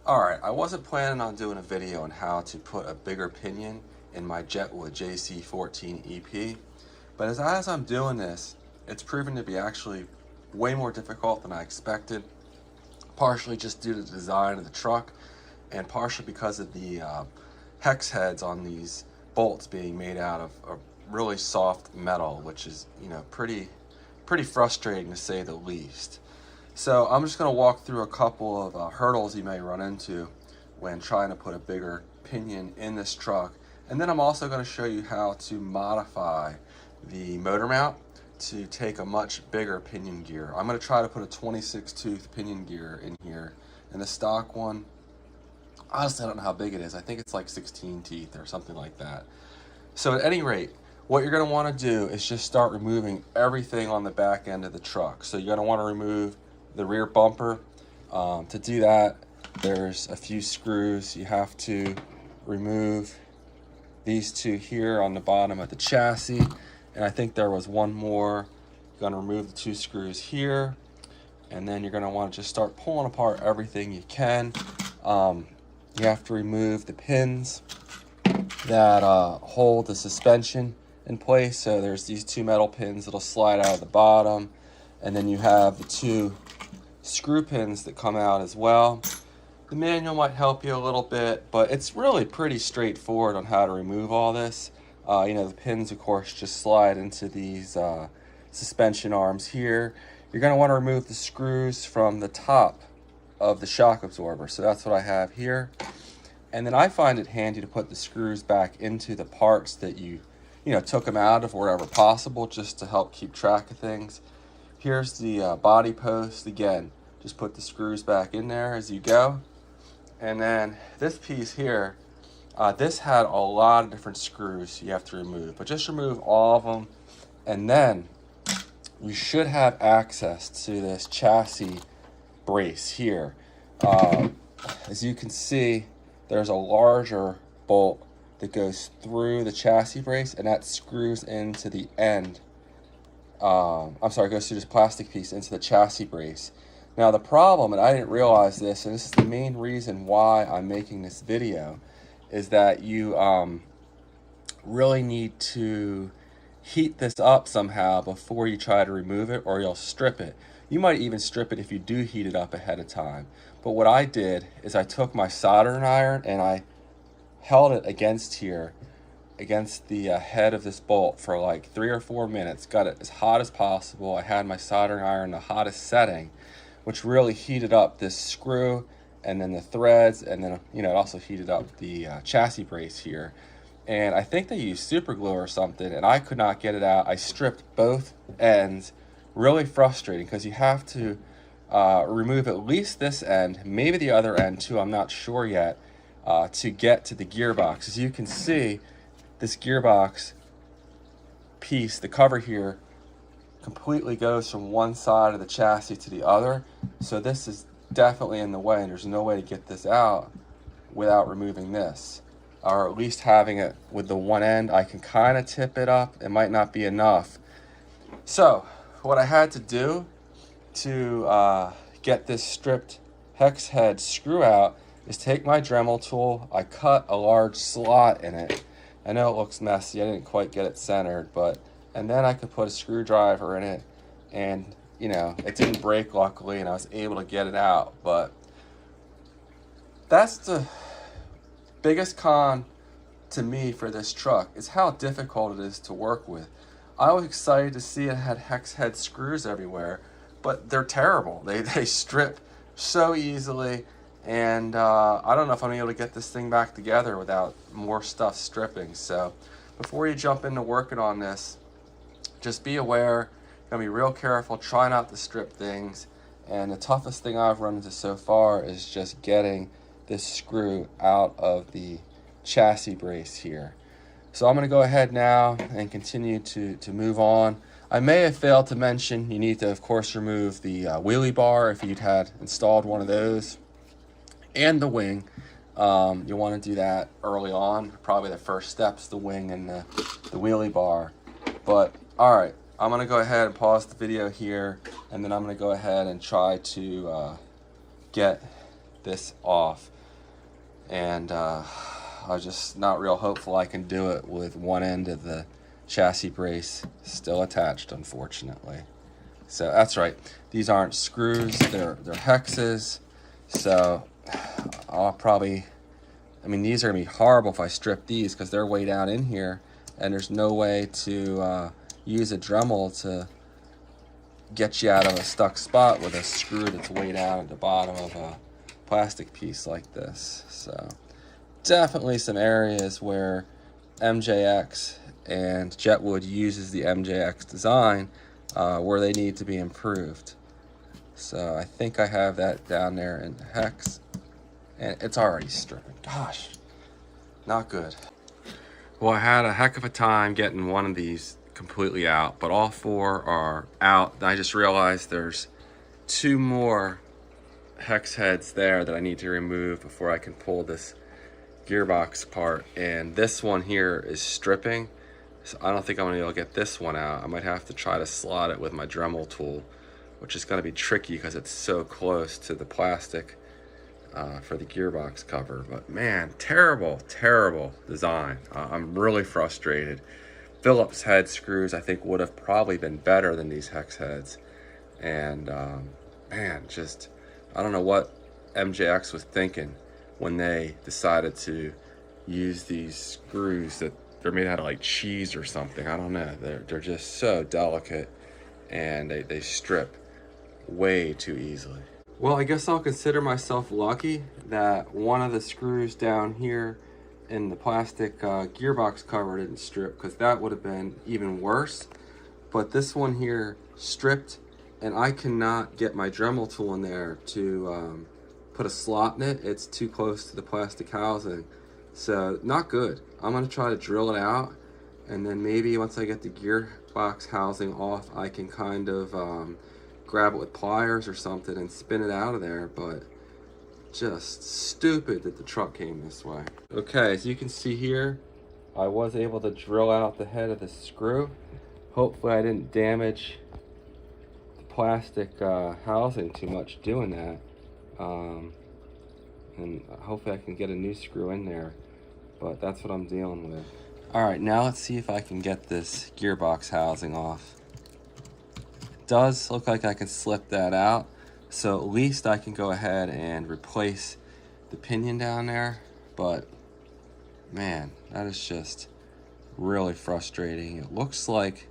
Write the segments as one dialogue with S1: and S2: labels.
S1: Alright, I wasn't planning on doing a video on how to put a bigger pinion in my Jetwood JC14EP, but as I'm doing this, it's proven to be actually way more difficult than I expected, partially just due to the design of the truck, and partially because of the hex heads on these bolts being made out of a really soft metal, which is, you know, pretty frustrating to say the least. So I'm just going to walk through a couple of hurdles you may run into when trying to put a bigger pinion in this truck. And then I'm also going to show you how to modify the motor mount to take a much bigger pinion gear. I'm going to try to put a 26 tooth pinion gear in here. And the stock one, honestly, I don't know how big it is. I think it's like 16 teeth or something like that. So at any rate, what you're going to want to do is just start removing everything on the back end of the truck. So you're going to want to remove the rear bumper. To do that, there's a few screws. You have to remove these two here on the bottom of the chassis, and I think there was one more. You're going to remove the two screws here, and then you're going to want to just start pulling apart everything you can. You have to remove the pins that hold the suspension in place. So there's these two metal pins that'll slide out of the bottom, and then you have the two screw pins that come out as well. The manual might help you a little bit, but it's really pretty straightforward on how to remove all this. You know, the pins, of course, just slide into these suspension arms here. You're going to want to remove the screws from the top of the shock absorber. So that's what I have here. And then I find it handy to put the screws back into the parts that you took them out of wherever possible, just to help keep track of things. Here's the body post. Again, just put the screws back in there as you go. And then this piece here, this had a lot of different screws you have to remove, but just remove all of them. And then you should have access to this chassis brace here. As you can see, there's a larger bolt that goes through the chassis brace, and that screws into the end. Goes through this plastic piece into the chassis brace. Now the problem, and I didn't realize this, and this is the main reason why I'm making this video, is that you really need to heat this up somehow before you try to remove it, or you'll strip it. You might even strip it if you do heat it up ahead of time. But what I did is I took my soldering iron and I held it against the head of this bolt for like 3 or 4 minutes, got it as hot as possible. I had my soldering iron the hottest setting, which really heated up this screw and then the threads, and then it also heated up the chassis brace here. And I think they used super glue or something, and I could not get it out. I stripped both ends. Really frustrating, because you have to remove at least this end, maybe the other end too, I'm not sure yet, to get to the gearbox. As you can see, this gearbox piece, the cover here, completely goes from one side of the chassis to the other. So this is definitely in the way, and there's no way to get this out without removing this, or at least having it with the one end. I can kind of tip it up. It might not be enough. So what I had to do to get this stripped hex head screw out is take my Dremel tool. I cut a large slot in it. I know it looks messy. I didn't quite get it centered, and then I could put a screwdriver in it, and it didn't break, luckily, and I was able to get it out. But that's the biggest con to me for this truck, is how difficult it is to work with. I was excited to see it had hex head screws everywhere, but they're terrible. They strip so easily, and I don't know if I'm able to get this thing back together without more stuff stripping. So before you jump into working on this, just be aware, be real careful, try not to strip things. And the toughest thing I've run into so far is just getting this screw out of the chassis brace here. So I'm going to go ahead now and continue to move on. I may have failed to mention you need to, of course, remove the wheelie bar if you'd had installed one of those, and the wing. You want to do that early on. Probably the first step's the wing and the wheelie bar. But all right, I'm gonna go ahead and pause the video here, and then I'm gonna go ahead and try to get this off. And I was just not real hopeful I can do it with one end of the chassis brace still attached, unfortunately. So that's right, these aren't screws, they're hexes. So I'll probably, I mean, these are gonna be horrible if I strip these because they're way down in here, and there's no way to use a Dremel to get you out of a stuck spot with a screw that's way down at the bottom of a plastic piece like this. So definitely some areas where MJX and Jetwood uses the MJX design where they need to be improved. So I think I have that down there in the hex, and it's already stripping. Gosh, not good. Well, I had a heck of a time getting one of these completely out, but all four are out. I just realized there's two more hex heads there that I need to remove before I can pull this gearbox apart, and this one here is stripping, so I don't think I'm gonna be able to get this one out. I might have to try to slot it with my Dremel tool, which is gonna be tricky because it's so close to the plastic for the gearbox cover. But man, terrible design. I'm really frustrated. Phillips head screws I think would have probably been better than these hex heads, and man, just I don't know what MJX was thinking when they decided to use these screws that they're made out of like cheese or something. I don't know, they're just so delicate, and they strip way too easily. Well, I guess I'll consider myself lucky that one of the screws down here in the plastic gearbox cover didn't strip, because that would have been even worse. But this one here stripped, and I cannot get my Dremel tool in there to put a slot in it. It's too close to the plastic housing, so not good. I'm gonna try to drill it out, and then maybe once I get the gearbox housing off, I can kind of grab it with pliers or something and spin it out of there. But just stupid that the truck came this way. Okay, as you can see here, I was able to drill out the head of the screw. Hopefully I didn't damage the plastic housing too much doing that. And hopefully I can get a new screw in there, but that's what I'm dealing with. All right, now let's see if I can get this gearbox housing off. It does look like I can slip that out, so at least I can go ahead and replace the pinion down there. But man, that is just really frustrating. It looks like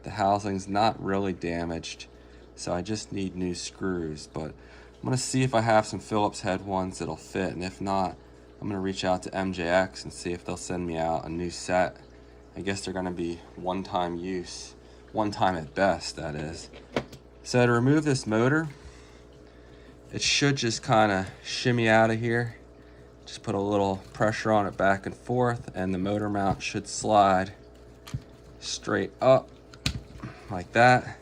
S1: the housing's not really damaged, so I just need new screws. But I'm gonna see if I have some Phillips head ones that'll fit, and if not, I'm gonna reach out to MJX and see if they'll send me out a new set. I guess they're gonna be one-time use, one time at best, that is. So to remove this motor, it should just kind of shimmy out of here. Just put a little pressure on it back and forth, and the motor mount should slide straight up like that.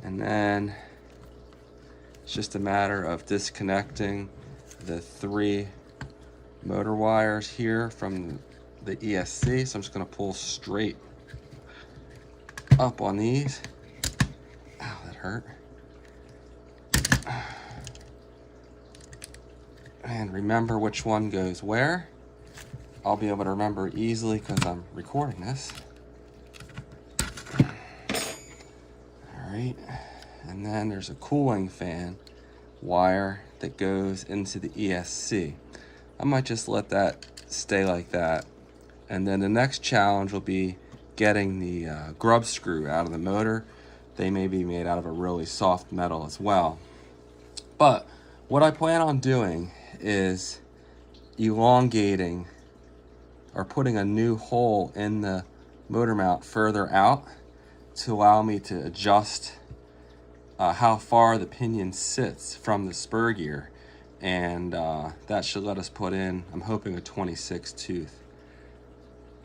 S1: And then it's just a matter of disconnecting the 3 motor wires here from the ESC. So I'm just gonna pull straight up on these. Ow, that hurt. And remember which one goes where. I'll be able to remember easily because I'm recording this. All right, and then there's a cooling fan wire that goes into the ESC. I might just let that stay like that. And then the next challenge will be getting the grub screw out of the motor. They may be made out of a really soft metal as well. But what I plan on doing is elongating or putting a new hole in the motor mount further out to allow me to adjust how far the pinion sits from the spur gear. And that should let us put in, I'm hoping, a 26 tooth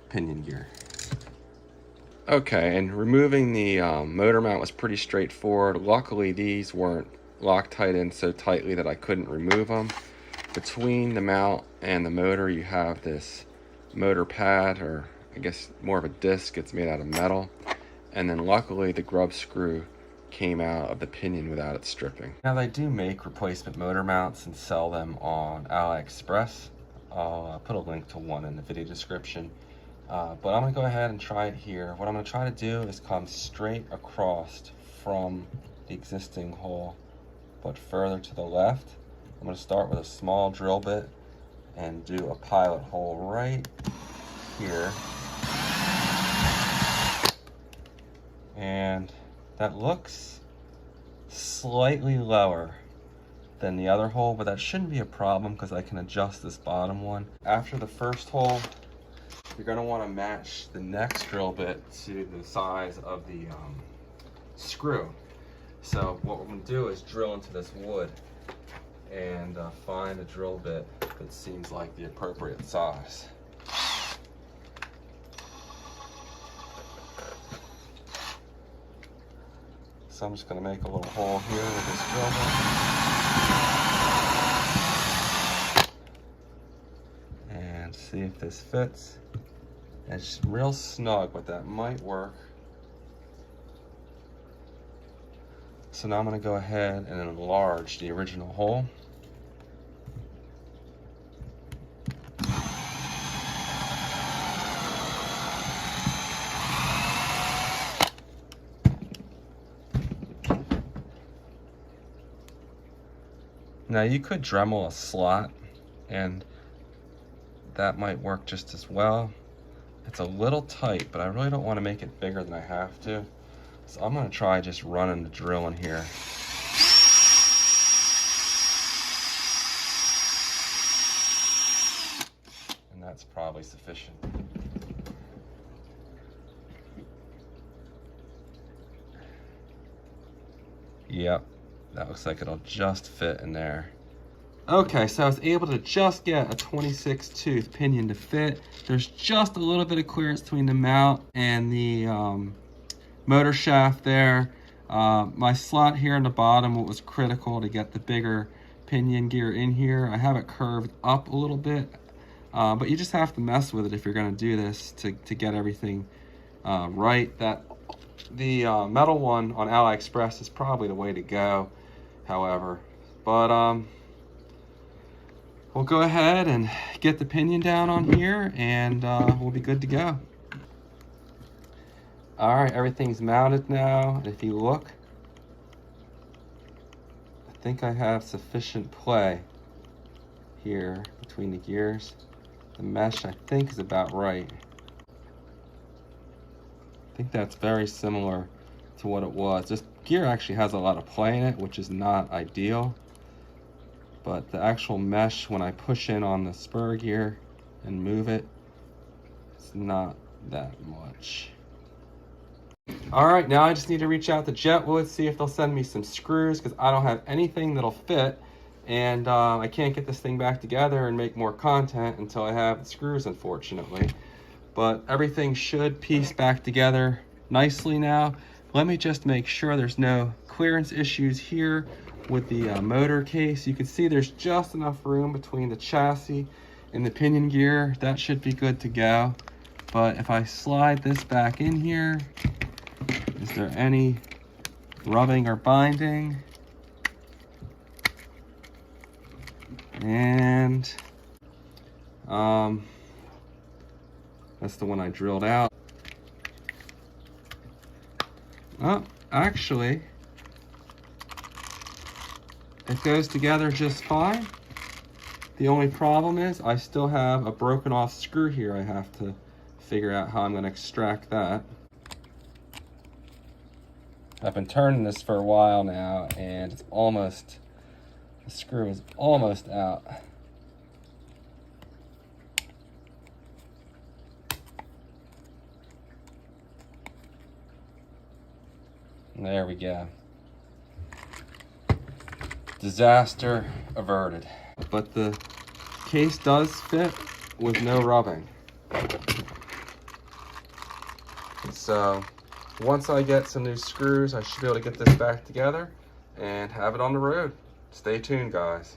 S1: pinion gear. Okay, and removing the motor mount was pretty straightforward. Luckily, these weren't Loctite in so tightly that I couldn't remove them. Between the mount and the motor, you have this motor pad, or I guess more of a disc. It's made out of metal, And then luckily the grub screw came out of the pinion without it stripping. Now they do make replacement motor mounts and sell them on AliExpress. I'll put a link to one in the video description. But I'm gonna go ahead and try it here. What I'm gonna try to do is come straight across from the existing hole, but further to the left. I'm gonna start with a small drill bit and do a pilot hole right here. And that looks slightly lower than the other hole, but that shouldn't be a problem because I can adjust this bottom one. After the first hole, you're gonna wanna match the next drill bit to the size of the screw. So what we're gonna do is drill into this wood and find a drill bit that seems like the appropriate size. So I'm just going to make a little hole here with this drill bit and see if this fits. It's real snug, but that might work. So now I'm going to go ahead and enlarge the original hole. Now you could Dremel a slot and that might work just as well. It's a little tight, but I really don't want to make it bigger than I have to. So I'm going to try just running the drill in here. And that's probably sufficient. Yep. That looks like it'll just fit in there. Okay, so I was able to just get a 26 tooth pinion to fit. There's just a little bit of clearance between the mount and the motor shaft there. My slot here in the bottom, what was critical to get the bigger pinion gear in here, I have it curved up a little bit, but you just have to mess with it if you're gonna do this to get everything right. The metal one on AliExpress is probably the way to go, however. But we'll go ahead and get the pinion down on here and we'll be good to go. All right, everything's mounted now. And if you look, I think I have sufficient play here between the gears. The mesh, I think, is about right. I think that's very similar to what it was. This gear actually has a lot of play in it, which is not ideal. But the actual mesh, when I push in on the spur gear and move it, it's not that much. All right, now I just need to reach out to Jetwood, see if they'll send me some screws, because I don't have anything that'll fit. And I can't get this thing back together and make more content until I have the screws, unfortunately. But everything should piece back together nicely now. Let me just make sure there's no clearance issues here with the motor case. You can see there's just enough room between the chassis and the pinion gear. That should be good to go. But if I slide this back in here, is there any rubbing or binding? And that's the one I drilled out. Oh, actually, it goes together just fine. The only problem is I still have a broken off screw here. I have to figure out how I'm going to extract that. I've been turning this for a while now and it's almost, the screw is almost out. There we go. Disaster averted. But the case does fit with no rubbing. So once I get some new screws, I should be able to get this back together and have it on the road. Stay tuned, guys.